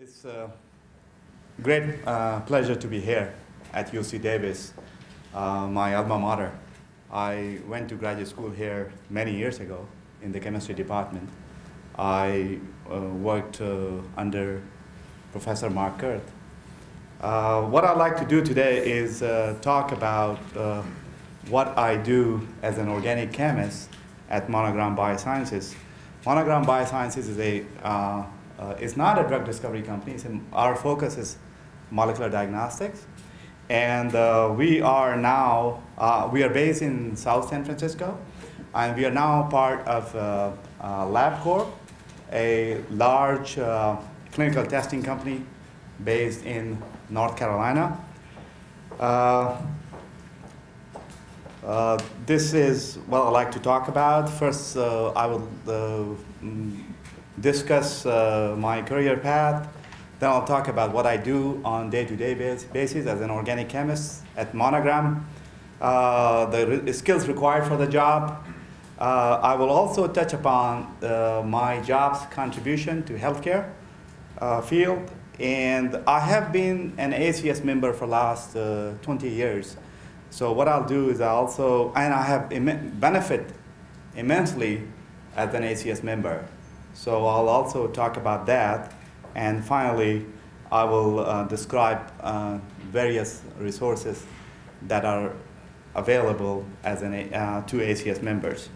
It's a great pleasure to be here at UC Davis, my alma mater. I went to graduate school here many years ago in the chemistry department. I worked under Professor Mark Kurth. What I'd like to do today is talk about what I do as an organic chemist at Monogram Biosciences. Monogram Biosciences is not a drug discovery company. Our focus is molecular diagnostics. And we are based in South San Francisco, and we are now part of LabCorp, a large clinical testing company based in North Carolina. This is what I'd like to talk about. First, I will discuss my career path. Then I'll talk about what I do on day-to-day basis as an organic chemist at Monogram, the skills required for the job. I will also touch upon my job's contribution to healthcare field. And I have been an ACS member for the last 20 years. So what I'll do is I have benefit immensely as an ACS member. So I'll also talk about that. And finally, I will describe various resources that are available as to ACS members.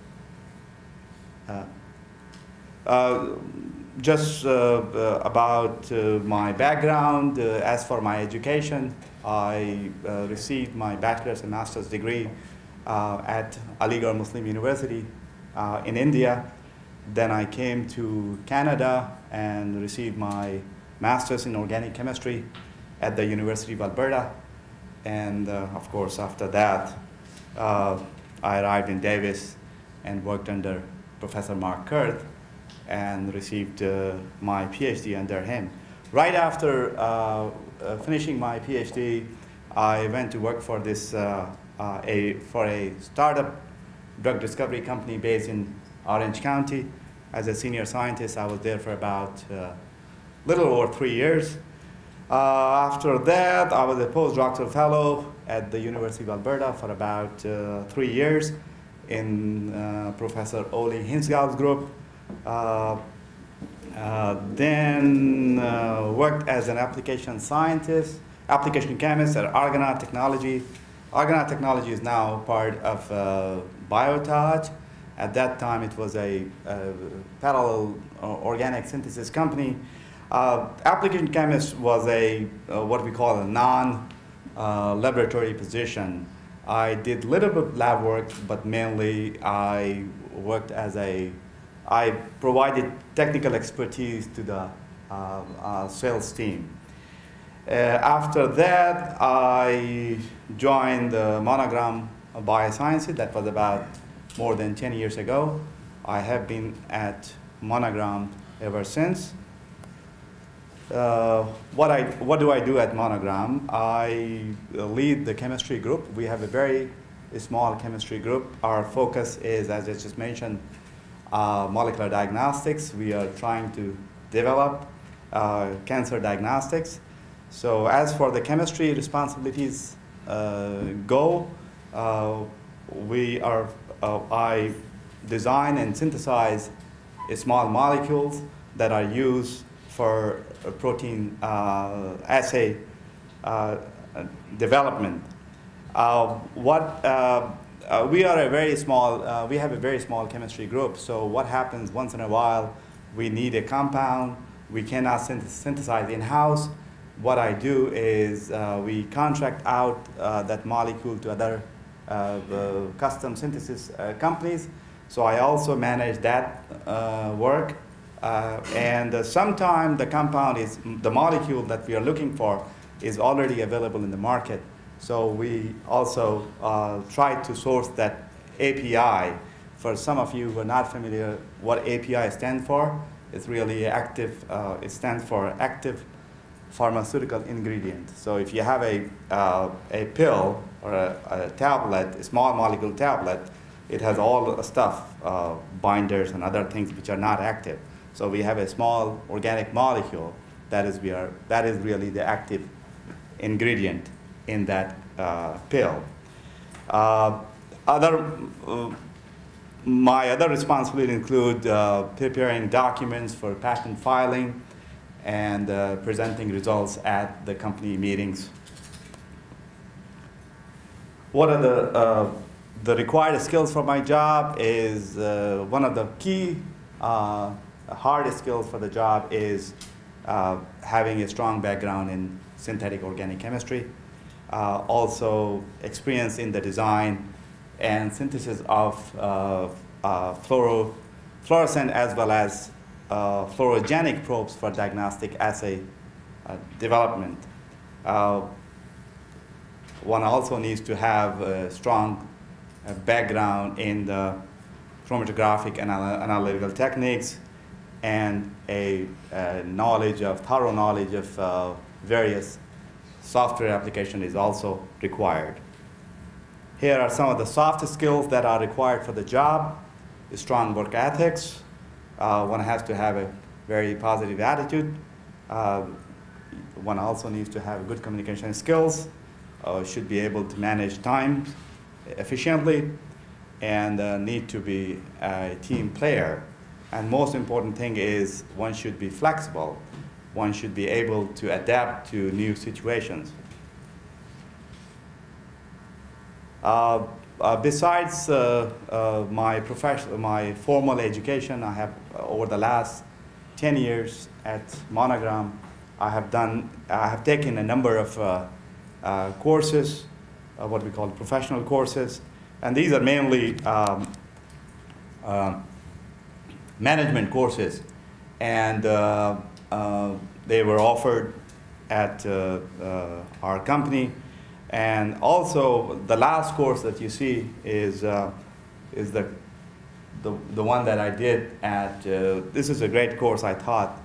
Just about my background, as for my education, I received my bachelor's and master's degree at Aligarh Muslim University in India. Then I came to Canada and received my master's in organic chemistry at the University of Alberta. And of course, after that, I arrived in Davis and worked under Professor Mark Kurth and received my PhD under him. Right after finishing my PhD, I went to work for a startup drug discovery company based in Orange County. As a senior scientist, I was there for about little over 3 years. After that, I was a postdoctoral fellow at the University of Alberta for about 3 years in Professor Oli Hinsgau's group. Then worked as an application chemist at Argonaut Technology. Argonaut Technology is now part of Biotage. At that time, it was a parallel organic synthesis company. Application chemist was what we call a non-laboratory position. I did little bit of lab work, but mainly I worked I provided technical expertise to the sales team. After that, I joined the Monogram Biosciences. That was about more than 10 years ago. I have been at Monogram ever since. What do I do at Monogram? I lead the chemistry group. We have a very small chemistry group. Our focus is, as I just mentioned, molecular diagnostics. We are trying to develop cancer diagnostics. So as for the chemistry responsibilities I design and synthesize small molecules that are used for protein assay development. We have a very small chemistry group, so what happens once in a while, we need a compound, we cannot synthesize in-house. What I do is we contract out that molecule to other custom synthesis companies. So I also manage that work. And sometimes the molecule that we are looking for is already available in the market. So we also try to source that API. For some of you who are not familiar, what API stands for, it's really active. It stands for active pharmaceutical ingredient. So if you have a pill or a tablet, a small molecule tablet, it has all the stuff, binders and other things which are not active. So we have a small organic molecule That is really the active ingredient in that pill. My other responsibilities include preparing documents for patent filing and presenting results at the company meetings. What are the required skills for my job is one of the key hardest skills for the job is having a strong background in synthetic organic chemistry. Also experience in the design and synthesis of fluorescent as well as fluorogenic probes for diagnostic assay development. One also needs to have a strong background in the chromatographic and analytical techniques and a thorough knowledge of various software application is also required. Here are some of the soft skills that are required for the job. Strong work ethics. One has to have a very positive attitude. One also needs to have good communication skills, should be able to manage time efficiently, and need to be a team player. And most important thing is one should be flexible. One should be able to adapt to new situations. Besides my formal education, I have over the last 10 years at Monogram, I have taken a number of courses, what we call professional courses, and these are mainly management courses, and they were offered at our company. And also, the last course that you see is the one that I did at. This is a great course, I thought,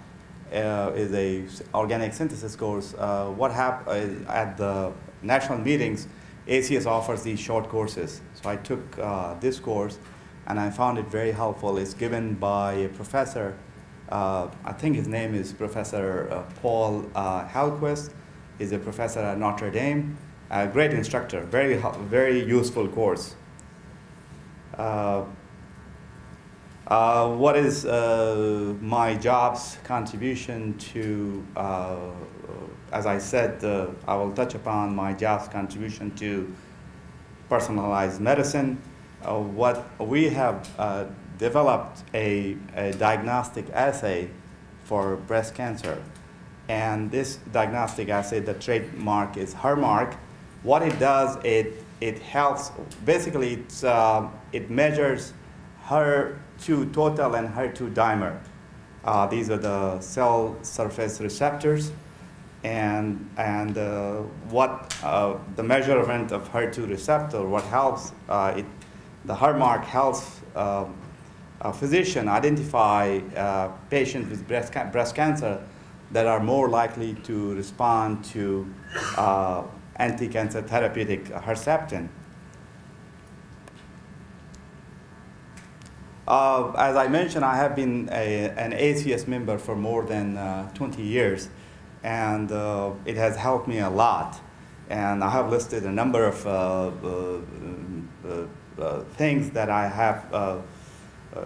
is a organic synthesis course. What happened at the national meetings, ACS offers these short courses. So I took this course, and I found it very helpful. It's given by a professor. I think his name is Professor Paul Halquist. He's a professor at Notre Dame. A great instructor, very useful course. What is my job's contribution to, as I said, I will touch upon my job's contribution to personalized medicine. What we have developed a diagnostic assay for breast cancer. And this diagnostic assay, the trademark is HERmark. What it does, it helps, basically it measures HER2 total and HER2 dimer. These are the cell surface receptors, and what the measurement of HER2 receptor, what helps, the HERmark helps a physician identify patients with breast cancer that are more likely to respond to anti-cancer therapeutic Herceptin. As I mentioned, I have been an ACS member for more than 20 years, and it has helped me a lot. And I have listed a number of things that I have,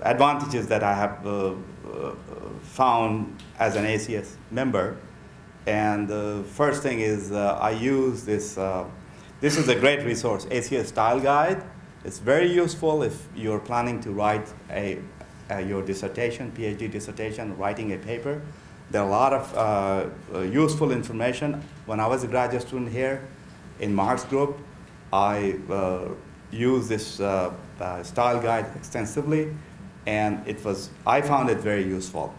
advantages that I have found as an ACS member. And the first thing is I use this. This is a great resource, ACS Style Guide. It's very useful if you're planning to write your dissertation, PhD dissertation, writing a paper. There are a lot of useful information. When I was a graduate student here in Mark's group, I used this style guide extensively, and I found it very useful.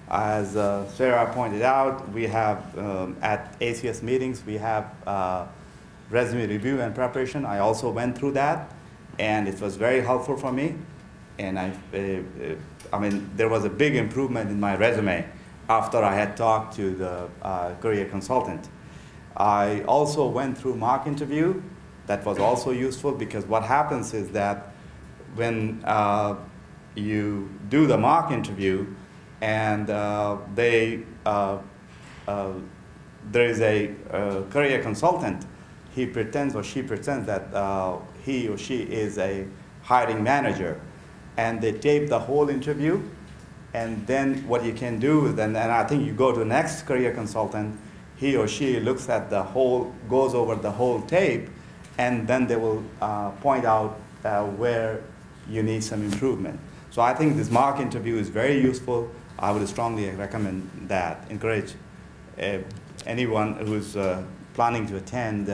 As Sarah pointed out, we have, at ACS meetings, we have resume review and preparation. I also went through that, and it was very helpful for me. And I mean, there was a big improvement in my resume after I had talked to the career consultant. I also went through mock interview. That was also useful, because what happens is that when you do the mock interview, and they there is a career consultant, he pretends or she pretends that he or she is a hiring manager, and they tape the whole interview, and then what you can do is then, and I think you go to the next career consultant, he or she looks at the whole, goes over the whole tape, and then they will point out where you need some improvement. So I think this mock interview is very useful. I would strongly recommend that, encourage anyone who's planning to attend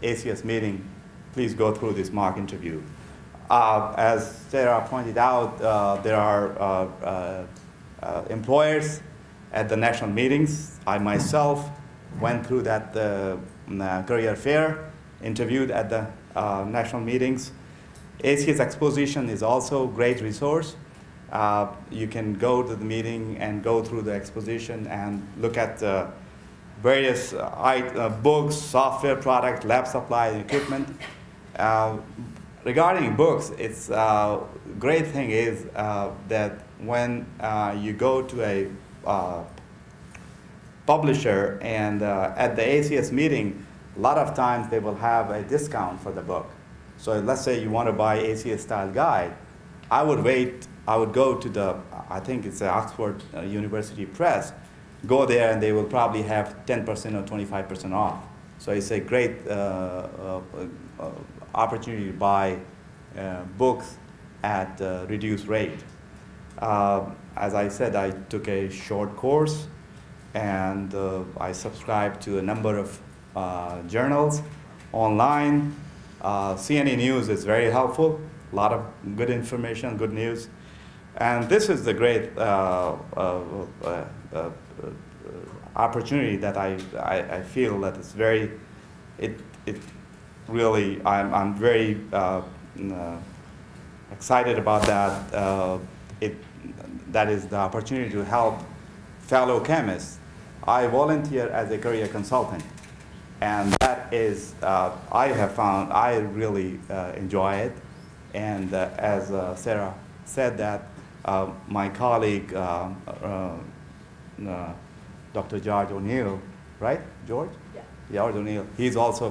ACS meeting, please go through this mock interview. As Sarah pointed out, there are employers at the national meetings. I myself went through that career fair, interviewed at the national meetings. ACS Exposition is also a great resource. You can go to the meeting and go through the exposition and look at various books, software products, lab supply, and equipment. Regarding books, it's great thing is that when you go to a publisher and at the ACS meeting, a lot of times they will have a discount for the book. So let's say you want to buy ACS style guide, I would wait, I would go to the, I think it's the Oxford University Press, go there and they will probably have 10% or 25% off. So it's a great opportunity to buy books at reduced rate. As I said, I took a short course and I subscribed to a number of journals online. CNN News is very helpful, a lot of good information, good news. And this is the great opportunity that I feel that it's very, it really, I'm very excited about that. That is the opportunity to help fellow chemists. I volunteer as a career consultant, and that is, I have found, I really enjoy it. And as Sarah said that, my colleague, Dr. George O'Neill, right, George? Yeah. George O'Neill, he's also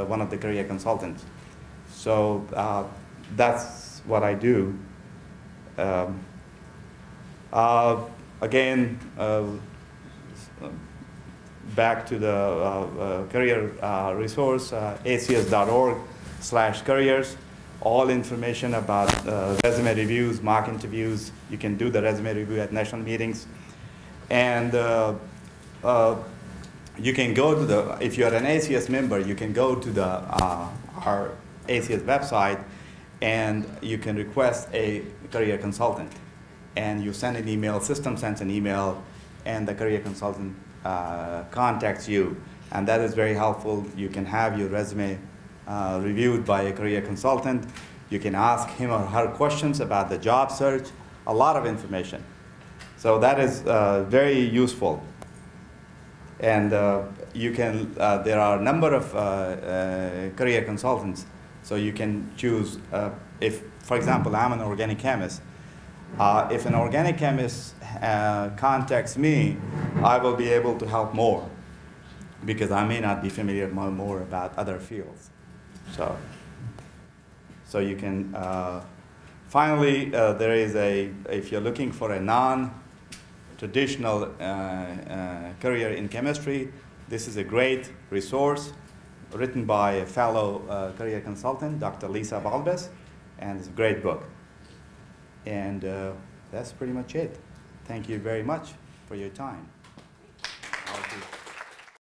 one of the career consultants. So that's what I do. Again, back to the career resource, acs.org/careers. All information about resume reviews, mock interviews. You can do the resume review at national meetings. And you can go to the, if you're an ACS member, you can go to the our ACS website and you can request a career consultant. And you send an email, system sends an email, and the career consultant contacts you. And that is very helpful. You can have your resume reviewed by a career consultant. You can ask him or her questions about the job search, a lot of information. So that is very useful. And you can, there are a number of career consultants. So you can choose, if, for example, I'm an organic chemist. If an organic chemist contacts me, I will be able to help more because I may not be familiar more about other fields. So you can, finally, there is a, if you're looking for a non-traditional career in chemistry, this is a great resource written by a fellow career consultant, Dr. Lisa Balbes, and it's a great book. And that's pretty much it. Thank you very much for your time.